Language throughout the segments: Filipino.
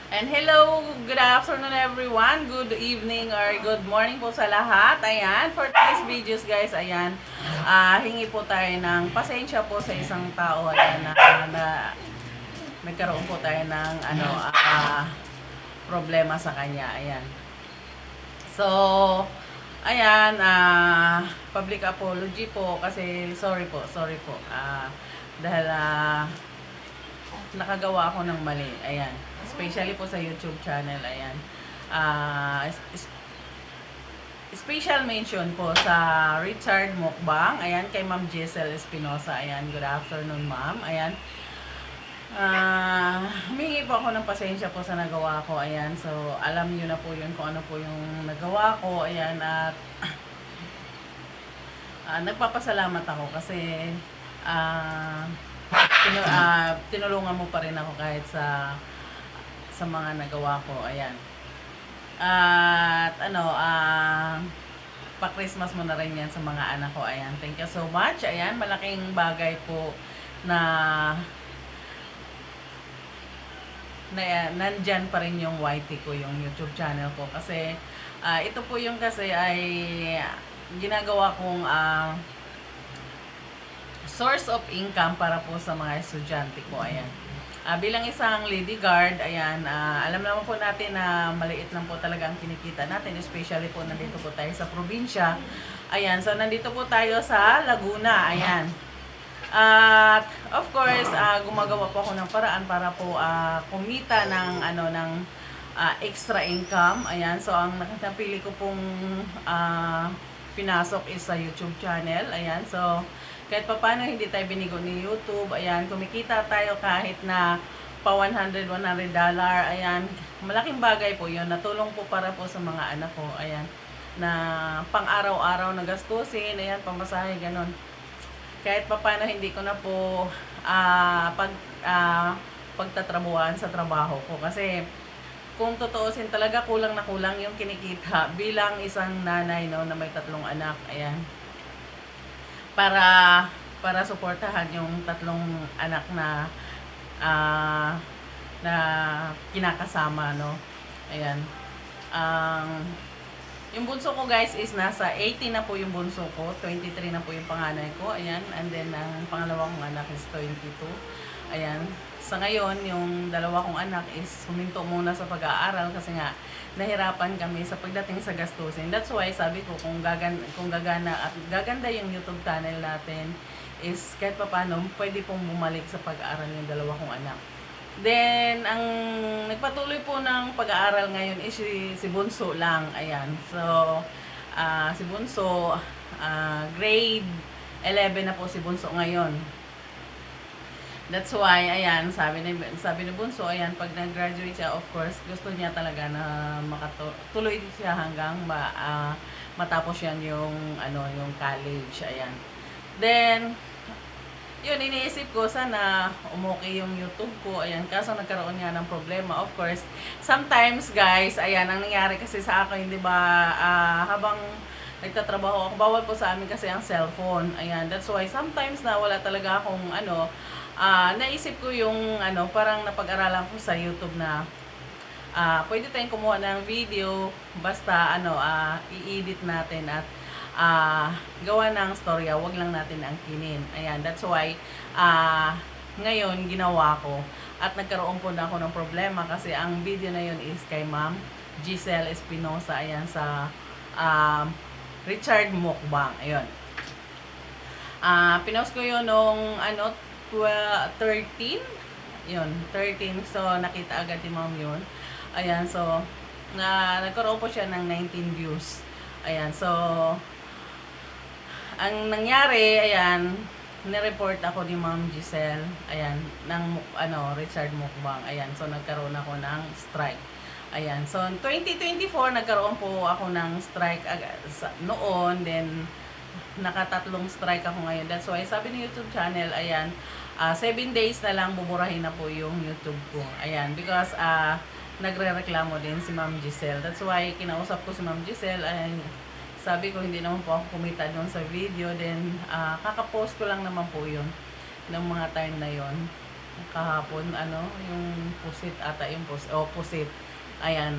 And hello, good afternoon everyone, good evening or good morning po sa lahat. Ayan, for today's videos guys, ayan, hingi po tayo ng pasensya po sa isang tao ayan, na nagkaroon po tayo ng problema sa kanya. Ayan. So, ayan, public apology po kasi sorry po. Dahil nakagawa ako ng mali. Ayan. Especially po sa YouTube channel. Ayan. Ah, special mention po sa Richard Mukbang. Ayan, kay Ma'am Giselle Espinosa. Ayan, good afternoon ma'am. Ayan. Humingi po ako ng pasensya po sa nagawa ko. Ayan, so alam niyo na po yun kung ano po yung nagawa ko. Ayan, at nagpapasalamat ako kasi tinulungan mo pa rin ako kahit sa mga nagawa ko. Ayan. At pa-Christmas mo na rin yan sa mga anak ko. Ayan. Thank you so much. Ayan, malaking bagay po na nandyan pa rin yung YT ko, yung YouTube channel ko. Kasi ito po yung kasi ay ginagawa kong source of income para po sa mga estudyante ko. Ayan. Bilang isang lady guard, ayan, alam naman po natin na maliit lang po talaga ang kinikita natin, especially po nandito po tayo sa probinsya. Ayan, so nandito po tayo sa Laguna, ayan. At of course, gumagawa po ako ng paraan para po kumita ng extra income. Ayan, so ang napili ko pong pinasok is sa YouTube channel. Ayan, so kahit pa paano hindi tayo binigo ni YouTube. Ayan, kumikita tayo kahit na pa $100. Ayan, malaking bagay po yun. Natulong po para po sa mga anak ko. Ayan, na pang araw-araw na gastusin. Ayan, pamasahe, ganun. Kahit pa paano hindi ko na po pagtatrabuhan sa trabaho ko. Kasi kung totoosin talaga kulang na kulang yung kinikita bilang isang nanay no, na may 3 anak. Ayan, para suportahan yung 3 anak na na kinakasama, no. Ayan. Yung bunso ko guys is nasa 18 na po yung bunso ko, 23 na po yung panganay ko. Ayan, and then ang pangalawa kong anak is 22. Ayan. Sa ngayon, yung dalawa kong anak is huminto muna sa pag-aaral kasi nga nahirapan kami sa pagdating sa gastusin. That's why sabi ko kung gagana at gaganda yung YouTube channel natin is kahit paano pwede pong bumalik sa pag-aaral yung dalawa kong anak. Then, ang nagpatuloy po ng pag-aaral ngayon is si Bunso lang. Ayan. So, si Bunso, grade 11 na po si Bunso ngayon. That's why, ayan, sabi ni Bunso, ayan, pag nag-graduate siya, of course, gusto niya talaga na makatuloy siya hanggang matapos yan yung college, ayan. Then, yun, iniisip ko, sana umokay yung YouTube ko, ayan, kaso nagkaroon nga ng problema, of course. Sometimes, guys, ayan, ang nangyari kasi sa akin, di ba, habang nagtatrabaho ako, bawal po sa amin kasi ang cellphone, ayan, that's why, sometimes na wala talaga akong, naisip ko yung parang napag-aralan ko sa YouTube na pwede tayong kumuha ng video basta i-edit natin at gawa ng storya, wag lang natin angkinin. Ayan, that's why ngayon ginawa ko at nagkaroon po na ako ng problema kasi ang video na yun is kay Ma'am Giselle Espinosa, ayan, sa Richard Mukbang. Ayun. Pinost ko yun nung 13. Yun, 13. So, nakita agad ni Ma'am yun. Ayan, so, nagkaroon po siya ng 19 views. Ayan, so, ang nangyari, ayan, nireport ako ni Ma'am Giselle, ayan, ng Richard Mukbang. Ayan, so, nagkaroon ako ng strike. Ayan, so, 2024, nagkaroon po ako ng strike noon, then, nakatatlong strike ako ngayon. That's why sabi ng YouTube channel, ayan, 7 days na lang buburahin na po yung YouTube ko. Ayan, because nagre-reklamo din si Ma'am Giselle. That's why kinausap ko si Ma'am Giselle. Ayan, sabi ko hindi naman po ako kumita doon sa video. Then kakapost ko lang naman po yun ng mga time na yon. kahapon, yung pusit ata, yung pusit. Ayan.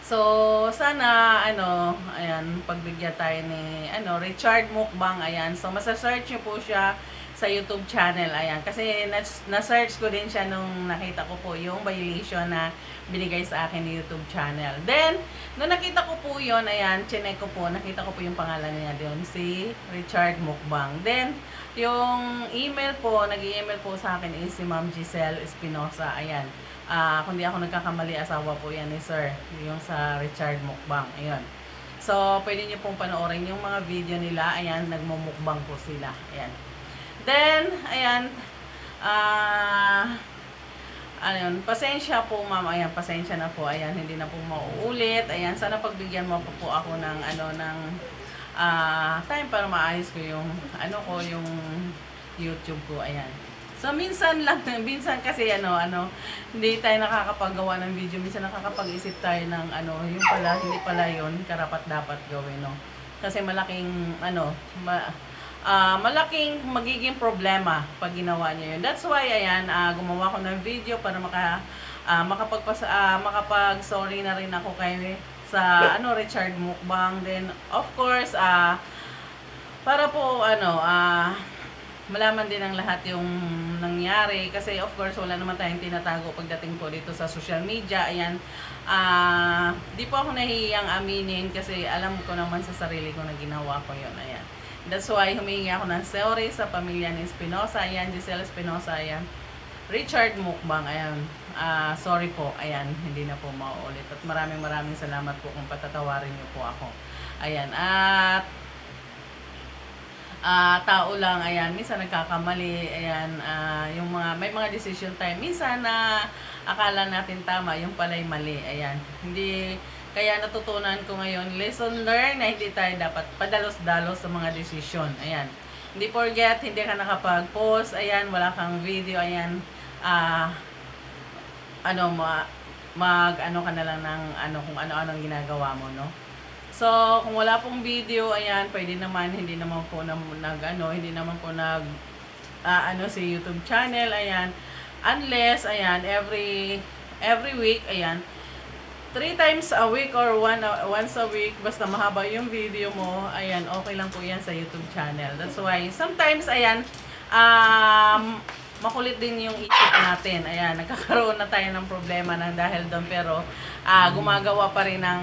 So, sana, ayan, pagbigyan tayo ni, Richard Mukbang, ayan. So, masasearch nyo po siya sa YouTube channel, ayan. Kasi, na-search ko din siya nung nakita ko po yung violation na binigay sa akin ni YouTube channel. Then, nung nakita ko po yun, ayan, chinek ko po, nakita ko po yung pangalan niya doon, si Richard Mukbang. Then, yung email po, nag-email po sa akin is si Ma'am Giselle Espinosa, ayan. Kung di ako nagkakamali, asawa po yan ni Sir, yung sa Richard Mukbang, ayun. So, pwede nyo pong panoorin yung mga video nila, ayan, nagmumukbang po sila, ayan. Then, ayan, ayun, pasensya po ma'am, ayan, pasensya na po, ayan, hindi na po mauulit, ayan, sana pagbigyan mo po ako ng, time para maayos ko yung, yung YouTube ko, ayan. So, minsan lang, minsan kasi, hindi tayo nakakapagawa ng video, minsan nakakapag-isip tayo ng, yung pala, hindi pala yun, karapat-dapat gawin, no? Kasi malaking, malaking magiging problema pag ginawa niyo yun. That's why, ayan, gumawa ko ng video para makapag-sorry na rin ako kay sa Richard Mukbang. Then, of course, para po, malaman din ng lahat yung nangyari. Kasi, of course, wala naman tayong tinatago pagdating po dito sa social media. Ayan, di po ako nahihiyang aminin kasi alam ko naman sa sarili ko na ginawa ko yun. Ayan. That's why humingi ako ng sorry sa pamilya ni Espinosa. Ayan, Giselle Espinosa. Ayan. Richard Mukbang. Ayan. Sorry po. Ayan, hindi na po mauulit. At maraming salamat po kung patatawarin niyo po ako. Ayan. At tao lang, ayan, minsan nagkakamali, ayan, may mga decision time, minsan na akala natin tama, yung pala'y mali, ayan. Hindi, kaya natutunan ko ngayon, lesson learned na hindi tayo dapat padalos-dalos sa mga decision, ayan. Hindi forget, hindi ka nakapag-post, ayan, wala kang video, ayan, ka na lang ng, kung ano-anong ginagawa mo, no? So, kung wala pong video, ayan, pwede naman, hindi naman po si YouTube channel, ayan. Unless, ayan, every week, ayan, 3 times a week or once a week, basta mahaba yung video mo, ayan, okay lang po yan sa YouTube channel. That's why, sometimes, ayan, makulit din yung isip natin. Ayan, nagkakaroon na tayo ng problema ng dahil doon, pero gumagawa pa rin ng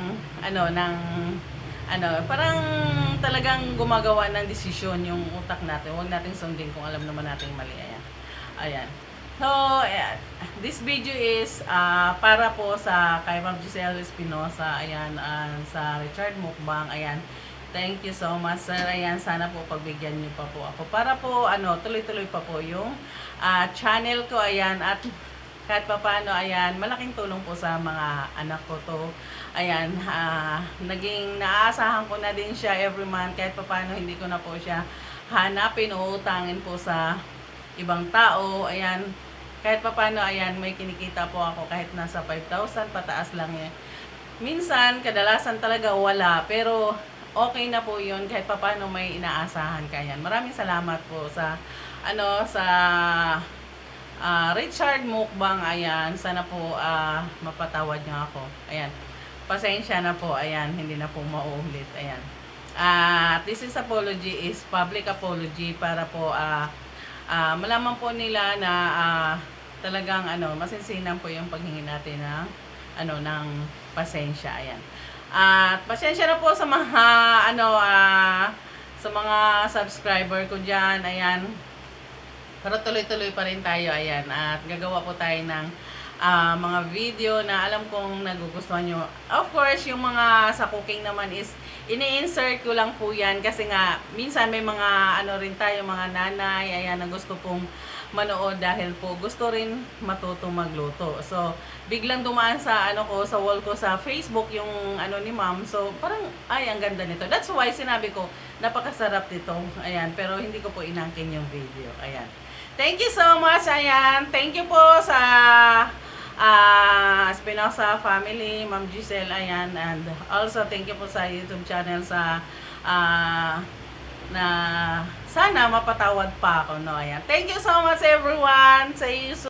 parang talagang gumagawa ng desisyon yung utak natin. Huwag nating sundin kung alam naman natin mali. Ayan. Ayan. So, ayan. This video is para po sa kay Ma'am Giselle Espinosa. Ayan, sa Richard Mukbang. Ayan. Thank you so much, sir. Ayan, sana po pagbigyan niyo pa po ako. Para po, tuloy-tuloy pa po yung channel ko. Ayan, at kahit pa paano, ayan, malaking tulong po sa mga anak ko to. Ayan, naging naaasahan ko na din siya every month. Kahit pa paano, hindi ko na po siya hanapin o utangin po sa ibang tao. Ayan, kahit pa paano, ayan, may kinikita po ako kahit nasa 5,000, pataas lang eh. Minsan, kadalasan talaga wala, pero okay na po yun kahit pa paano may inaasahan ka yan. Maraming salamat po sa, Richard Mukbang, ayan, sana po mapatawad niyo ako. Ayan, pasensya na po, ayan, hindi na po mauulit, ayan. This is apology is public apology para po malaman po nila na talagang masinsinan po yung paghingi natin ng pasensya, ayan. At pasensya na po sa mga sa mga subscriber ko diyan, ayan. Pero tuloy-tuloy pa rin tayo, ayan. At gagawa po tayo ng mga video na alam kong nagugustuhan nyo. Of course, yung mga sa cooking naman is ini-insert ko lang po yan kasi nga minsan may mga rin tayo, mga nanay, ayan, na gusto pong manood dahil po gusto rin matuto magluto. So, biglang dumaan sa sa wall ko sa Facebook yung ni ma'am. So, parang ay ang ganda nito. That's why sinabi ko napakasarap nito. Ayan, pero hindi ko po inangkin yung video. Ayan. Thank you so much. Ayan. Thank you po sa Espinosa family, Ma'am Giselle. Ayan. And also, thank you po sa YouTube channel sa sana mapatawad pa ako, no? Ayan. Thank you so much everyone. See you soon.